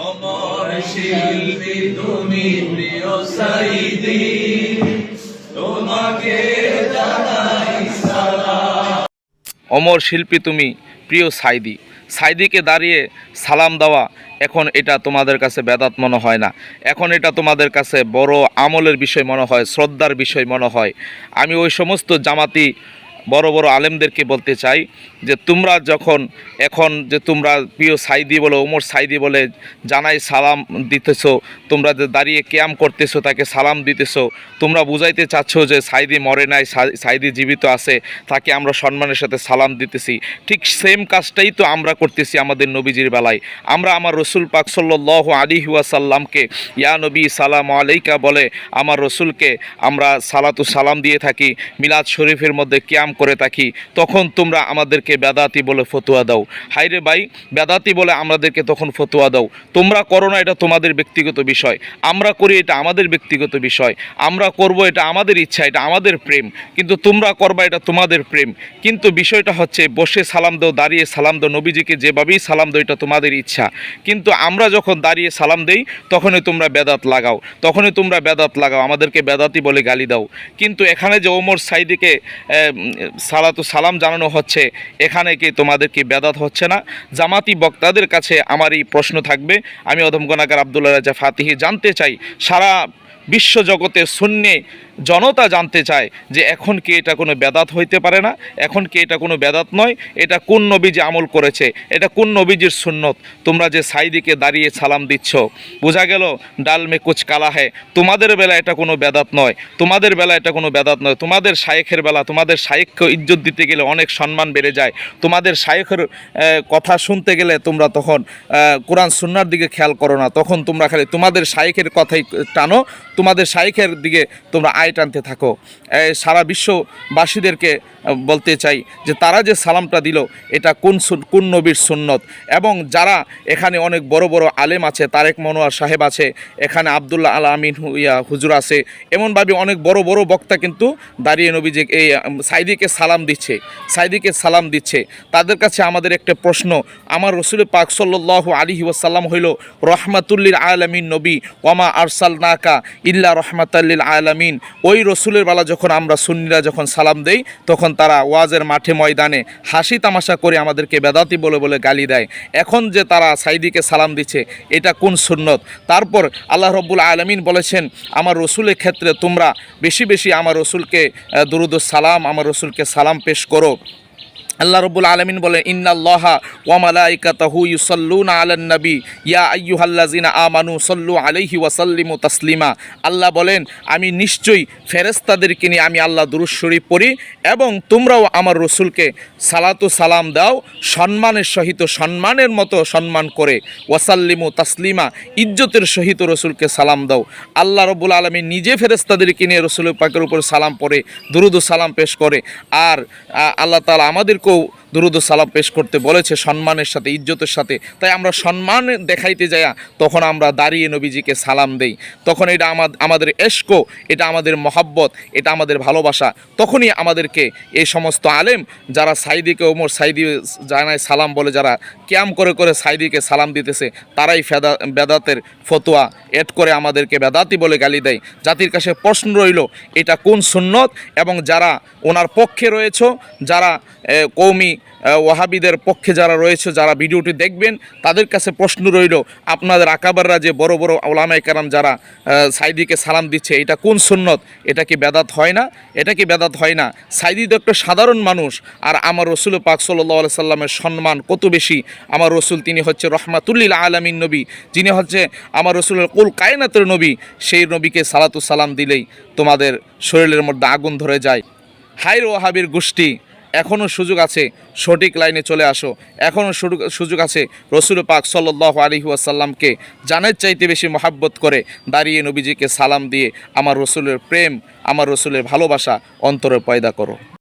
অমর শিল্পী তুমি প্রিয় সাইদি, তোমাকে জানাই সালাম। অমর শিল্পী তুমি প্রিয় সাইদি, সাইদিকে দাঁড়িয়ে সালাম দেওয়া এখন এটা তোমাদের কাছে বেদাত মনে হয় না, এখন এটা তোমাদের কাছে বড় আমলের বিষয় মনে হয়, শ্রদ্ধার বিষয় মনে হয়। আমি ওই সমস্ত জামাতি বড় বড় আলেমদেরকে বলতে চাই যে তোমরা যখন এখন যে তোমরা প্রিয় সাইদি বলে, ওমর সাইদি বলে জানাই সালাম দিতেছো, তোমরা যে দাঁড়িয়ে ক্যাম করতেছো, তাকে সালাম দিতেছো, তোমরা বুঝাইতে চাচ্ছ যে সাইদি মরে নাই, সাইদি জীবিত আছে, তাকে আমরা সম্মানের সাথে সালাম দিতেছি। ঠিক সেম কাজটাই তো আমরা করতেছি আমাদের নবীজির বেলায়। আমরা আমার রসুল পাক সাল্লাল্লাহু আলাইহি ওয়াসাল্লামকে ইয়া নবী সালাম আলাইকা বলে আমার রসুলকে আমরা সালাতু সালাম দিয়ে থাকি, মিলাদ শরীফের মধ্যে ক্যাম করে থাকি। তখন তোমরা আমাদেরকে বেদাতি বলে ফতোয়া দাও। হাইরে ভাই, বেদাতি বলে আমাদেরকে তখন ফতোয়া দাও। তোমরা করো না, এটা তোমাদের ব্যক্তিগত বিষয়, আমরা করি এটা আমাদের ব্যক্তিগত বিষয়, আমরা করব এটা আমাদের ইচ্ছা, এটা আমাদের প্রেম, কিন্তু তোমরা করবা এটা তোমাদের প্রেম। কিন্তু বিষয়টা হচ্ছে বসে সালাম দাও, দাঁড়িয়ে সালাম দাও, নবীজিকে যেভাবেই সালাম দাও, এটা তোমাদের ইচ্ছা। কিন্তু আমরা যখন দাঁড়িয়ে সালাম দেই তখনই তোমরা বেদাত লাগাও, তখনই তোমরা বেদাত লাগাও, আমাদেরকে বেদাতি বলে গালি দাও। কিন্তু এখানে যে ওমর সাইদিকে সালাতু সালাম জানানো হচ্ছে, এখানে কি তোমাদের কি বেদাত হচ্ছে না? জামাতি বক্তাদের কাছে আমার এই প্রশ্ন থাকবে। আমি অধম গুনাহগার আব্দুল্লাহ রাজা ফাতিহি জানতে চাই, সারা বিশ্বজগতে সুন্নি জনতা জানতে চায় যে এখন কি এটা কোনো বেদাত হইতে পারে না? এখন কি এটা কোনো বেদাত নয়? এটা কোন নবীজি আমল করেছে? এটা কোন নবীজির সুন্নত? তোমরা যে সাইদিকে দাঁড়িয়ে সালাম দিচ্ছ, বোঝা গেল ডাল মে কুচ কালা হয়। তোমাদের বেলা এটা কোনো বেদাত নয়, তোমাদের বেলা এটা কোনো বেদাত নয়। তোমাদের শায়েখের বেলা, তোমাদের শায়েখকে ইজ্জত দিতে গেলে অনেক সম্মান বেড়ে যায়। তোমাদের শায়েখের কথা শুনতে গেলে তোমরা তখন কোরআন সুন্নাহর দিকে খেয়াল করো না, তখন তোমরা খালি তোমাদের শায়েখের কথাই টানো, তোমাদের শায়েখের দিকে তোমরা টানতে থাকো। সারা বিশ্ববাসীদেরকে বলতে চাই যে তারা যে সালামটা দিল এটা কোন নবীর সুন্নত। এবং যারা এখানে অনেক বড় বড় আলেম আছে, তারেক মনোয়ার সাহেব আছে, এখানে আবদুল্লাহ আল আমিন হুজুর আছে, এমনভাবে অনেক বড় বড় বক্তা কিন্তু দাঁড়িয়ে নবীজি এই সাইদিকে সালাম দিচ্ছে। তাদের কাছে আমাদের একটা প্রশ্ন, আমার রসুল পাক সাল্লাল্লাহু আলাইহি ওয়াসাল্লাম হইল রহমাতুল্লিল আলামিন নবী, ওয়ামা আরসালনাকা ইল্লা রহমাতাল লিল আলামিন। ওই রসুলের বেলা যখন আমরা সুন্নিরা যখন সালাম দেই, তখন তারা ওয়াজের মাঠে ময়দানে হাসি তামাশা করে আমাদেরকে বেদাতি বলে বলে গালি দেয়। এখন যে তারা সাইদিকে সালাম দিচ্ছে, এটা কোন সুন্নত? তারপর আল্লাহ রব্বুল আলামিন বলেছেন আমার রসুলের ক্ষেত্রে তোমরা বেশি বেশি আমার রসুলকে দুরুদ সালাম, আমার রসুলকে সালাম পেশ করো। আল্লাহ রব্বুল আলামিন বলেন ইন্নাল্লাহা ওয়া মালাইকাতাহু ইউসাল্লুনা আলান নবী ইয়া আইয়ুহাল্লাযিনা আমানু সাল্লু আলাইহি ওয়া সাল্লিমু তাসলিমা। আল্লাহ বলেন আমি নিশ্চয়ই ফেরেশতাদেরকে নিয়ে আমি আল্লাহ দুরূদ শরীফ পড়ি এবং তোমরাও আমার রসুলকে সালাতু সালাম দাও সম্মানের সহিত, সম্মানের মতো সম্মান করে, ওয়াসাল্লিমু তাসলিমা ইজ্জতের সহিত রসুলকে সালাম দাও। আল্লাহ রব্বুল আলামিন নিজে ফেরেশতাদেরকে নিয়ে রসুল পাকের উপর সালাম পড়ে, দুরূদ সালাম পেশ করে। আর আল্লাহ তাআলা আমাদের দুরূদ সালাম পেশ করতে বলেছে সম্মানের সাথে, ইজ্জতের সাথে। তাই আমরা সম্মান দেখাইতে যাই, তখন আমরা দাঁড়িয়ে নবীজিকে সালাম দেই, তখন এটা আমাদের এশক, এটা আমাদের মহাব্বত, এটা আমাদের ভালোবাসা। তখনই আমাদেরকে এই সমস্ত আলেম যারা সাইদিকে ওমর সাইদি জানায় সালাম বলে, যারা ক্যাম করে করে সাইদিকে সালাম দিতেছে, তারাই বেদাতের ফতোয়া এড করে আমাদেরকে বেদাতি বলে গালি দেয়। জাতির কাছে প্রশ্ন রইল এটা কোন সুন্নত? এবং যারা ওনার পক্ষে রয়েছ, যারা কওমি ওয়াহাবিদের পক্ষে যারা রয়েছে, যারা ভিডিওটি দেখবেন, তাদের কাছে প্রশ্ন রইল আপনাদের আকাবাররা যে বড় বড় ওলামায়ে কেরাম যারা সাইদিকে সালাম দিচ্ছে, এটা কোন সুন্নত? এটা কি বেদাত হয় না? এটা কি বেদাত হয় না? সাইদি তো একটা সাধারণ মানুষ, আর আমার রসুল পাক সাল্লাল্লাহু আলাইহি সাল্লামের সম্মান কত বেশি। আমার রসুল তিনি হচ্ছে রহমাতুল্লিল আলামিন নবী, যিনি হচ্ছে আমার রসুলের কুল কায়নাতের নবী। সেই নবীকে সালাতু সালাম দিলেই তোমাদের শরীরের মধ্যে আগুন ধরে যায়। হায়রে ওয়াহাবির গোষ্ঠী, এখনও সুযোগ আছে, সঠিক লাইনে চলে আসো। এখনও সুযোগ আছে রসুল পাক সাল্লাল্লাহু আলাইহি ওয়াসাল্লামকে জানের চাইতে বেশি মহাব্বত করে দাঁড়িয়ে নবীজিকে সালাম দিয়ে আমার রসুলের প্রেম, আমার রসুলের ভালোবাসা অন্তরে পয়দা করো।